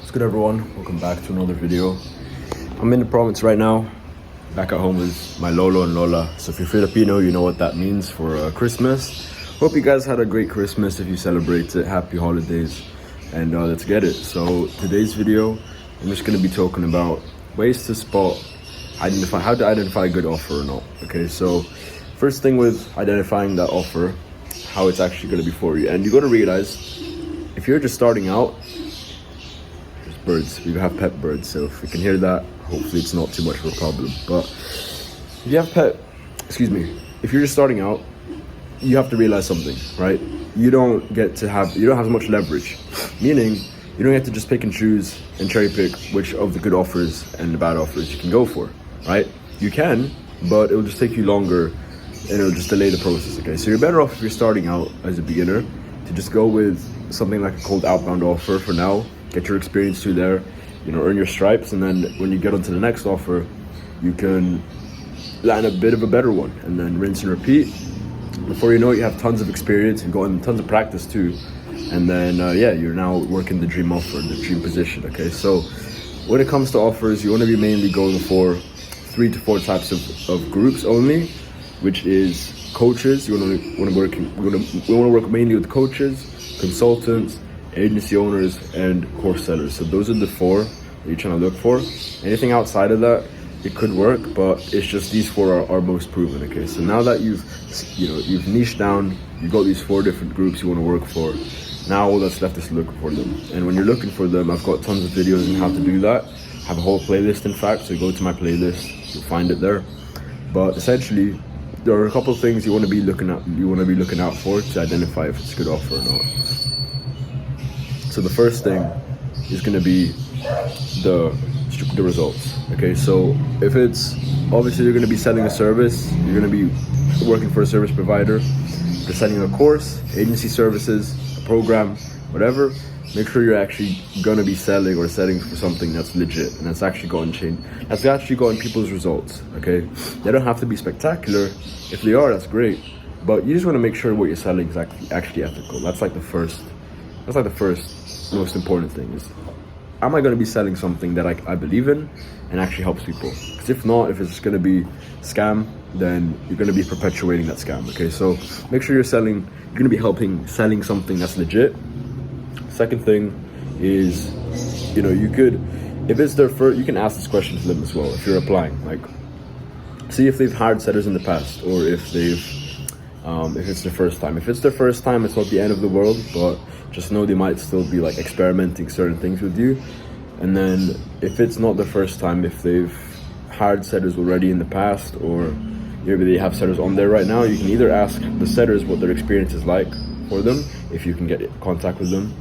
What's good, everyone? Welcome back to another video. I'm in the province right now. Back at home with my Lolo and Lola. So if you're Filipino, you know what that means for Christmas. Hope you guys had a great Christmas. If you celebrate it, happy holidays, and let's get it. So today's video, I'm just going to be talking about ways to how to identify a good offer or not. Okay, so first thing with identifying that offer, how it's actually going to be for you. And you got to realize, if you're just starting out, birds. We have pet birds, so if we can hear that, hopefully it's not too much of a problem. But if you have if you're just starting out, you have to realize something, right? You don't have as much leverage, meaning you don't get to just pick and choose and cherry pick which of the good offers and the bad offers you can go for, right? You can, but it will just take you longer and it'll just delay the process. Okay, so you're better off if you're starting out as a beginner to just go with something like a cold outbound offer for now. Get your experience through there, earn your stripes, and then when you get onto the next offer, you can land a bit of a better one, and then rinse and repeat. Before you know it, you have tons of experience, you've gotten tons of practice too, and then you're now working the dream offer, the dream position. Okay, so when it comes to offers, you want to be mainly going for 3 to 4 types of groups only, which is coaches. We want to work mainly with coaches, consultants, agency owners, and course sellers. So those are the 4 that you're trying to look for. Anything outside of that, it could work, but it's just these 4 are most proven. Okay, so now that you've niched down, you've got these 4 different groups you want to work for. Now all that's left is to look for them. And when you're looking for them, I've got tons of videos on how to do that. I have a whole playlist, in fact, so go to my playlist, you'll find it there. But essentially, there are a couple of things you want to be looking out for to identify if it's a good offer or not. So the first thing is going to be the results. Okay, so if it's obviously you're going to be selling a service, you're going to be working for a service provider, you're selling a course, agency services, a program, whatever. Make sure you're actually going to be selling for something that's legit and that's actually gotten people's results. Okay, they don't have to be spectacular. If they are, that's great, but you just want to make sure what you're selling is actually ethical. That's like the first most important thing is, am I going to be selling something that I believe in and actually helps people? Because if not, if it's just going to be scam, then you're going to be perpetuating that scam. Okay, so make sure you're going to be selling something that's legit. Second thing is, if it's their first, you can ask this question to them as well if you're applying. Like, see if they've hired setters in the past, or if it's their first time. If it's their first time, it's not the end of the world, but just know they might still be like experimenting certain things with you. And then if it's not the first time, if they've hired setters already in the past, or maybe they have setters on there right now, you can either ask the setters what their experience is like for them, if you can get in contact with them,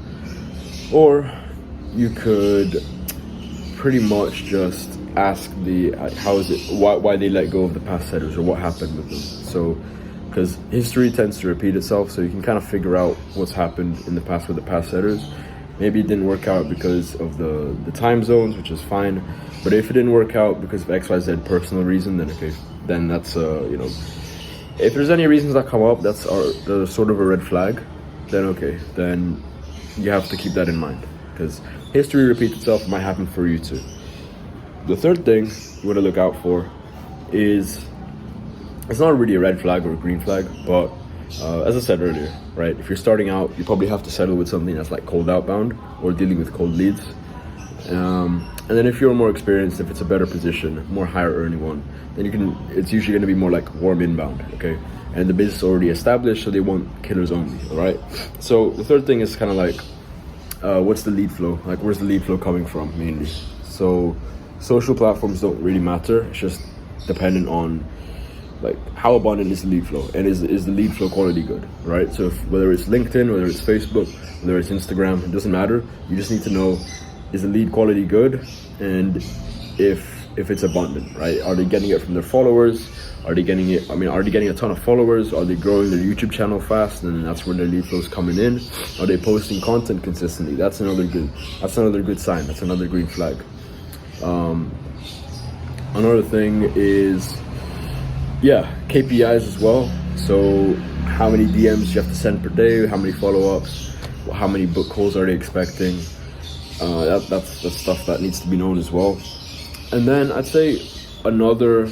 or you could pretty much just ask why they let go of the past setters, or what happened with them. So because history tends to repeat itself, so you can kind of figure out what's happened in the past with the past setters. Maybe it didn't work out because of the time zones, which is fine, but if it didn't work out because of XYZ personal reason, then okay, then that's if there's any reasons that come up that's sort of a red flag, then okay, then you have to keep that in mind, because history repeats itself. It might happen for you too. The third thing you want to look out for is, it's not really a red flag or a green flag, but as I said earlier, right, if you're starting out, you probably have to settle with something that's like cold outbound or dealing with cold leads. And then if you're more experienced, if it's a better position, more higher earning one, then it's usually going to be more like warm inbound. Okay, and the business is already established, so they want killers only. All right, so the third thing is kind of like, what's the lead flow? Like, where's the lead flow coming from mainly? So social platforms don't really matter. It's just dependent on like how abundant is the lead flow, and is the lead flow quality good, right? So whether it's LinkedIn, whether it's Facebook, whether it's Instagram, it doesn't matter. You just need to know, is the lead quality good, and if it's abundant, right? Are they getting it from their followers? Are they getting a ton of followers? Are they growing their YouTube channel fast, and that's where their lead flow is coming in? Are they posting content consistently? That's another good sign. That's another green flag. Another thing is, KPIs as well. So how many DMs you have to send per day, how many follow-ups, how many book calls are they expecting. That's stuff that needs to be known as well. And then I'd say another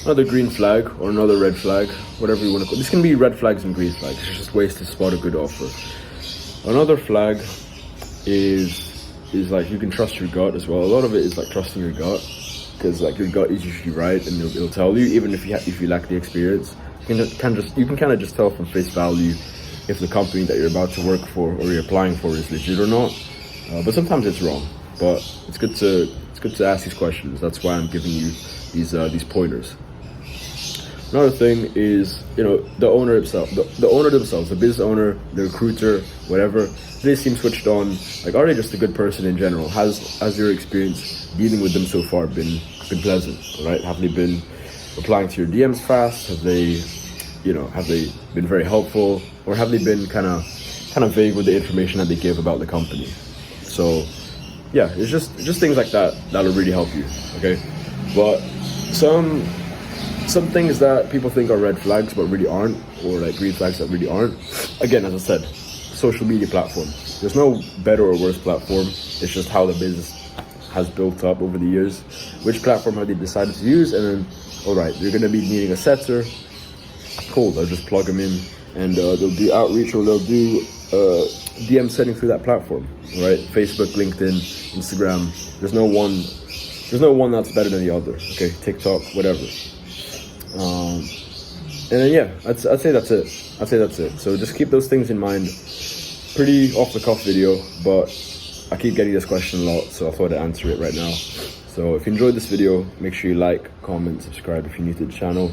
green flag or another red flag, whatever you want to call it. This can be red flags and green flags. It's just ways to spot a good offer. Another flag is like you can trust your gut as well. A lot of it is like trusting your gut, because like your gut is usually right and it'll tell you, even if you lack the experience. You can kind of just tell from face value if the company that you're about to work for or you're applying for is legit or not. But sometimes it's wrong. But it's good to ask these questions. That's why I'm giving you these pointers. Another thing is, the owner himself, the owner themselves, the business owner, the recruiter, whatever. Do they seem switched on? Like, are they just a good person in general? Has your experience dealing with them so far been pleasant? Right? Have they been replying to your DMs fast? Have they been very helpful, or have they been kind of vague with the information that they give about the company? So, yeah, it's just things like that that'll really help you. Okay, but some things that people think are red flags but really aren't, or like green flags that really aren't. Again, as I said, social media platform. There's no better or worse platform. It's just how the business has built up over the years. Which platform have they decided to use? And then, all right, you're going to be needing a setter. Cool, they'll just plug them in, and they'll do outreach, or they'll do DM setting through that platform. Right? Facebook, LinkedIn, Instagram. There's no one that's better than the other. Okay, TikTok, whatever. And then yeah, I'd say that's it. So just keep those things in mind. Pretty off the cuff video, but I keep getting this question a lot, so I thought I'd answer it right now. So if you enjoyed this video, make sure you like, comment, subscribe if you're new to the channel,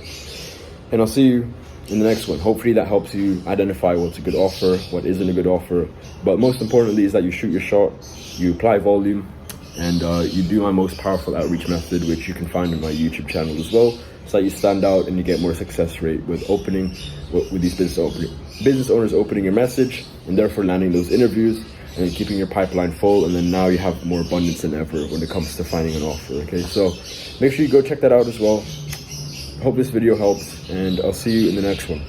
and I'll see you in the next one. Hopefully that helps you identify what's a good offer, what isn't a good offer, but most importantly is that you shoot your shot, you apply volume, and you do my most powerful outreach method, which you can find on my YouTube channel as well, so that you stand out and you get more success rate with these business owners opening your message, and therefore landing those interviews and keeping your pipeline full. And then now you have more abundance than ever when it comes to finding an offer. Okay, so make sure you go check that out as well. Hope this video helps, and I'll see you in the next one.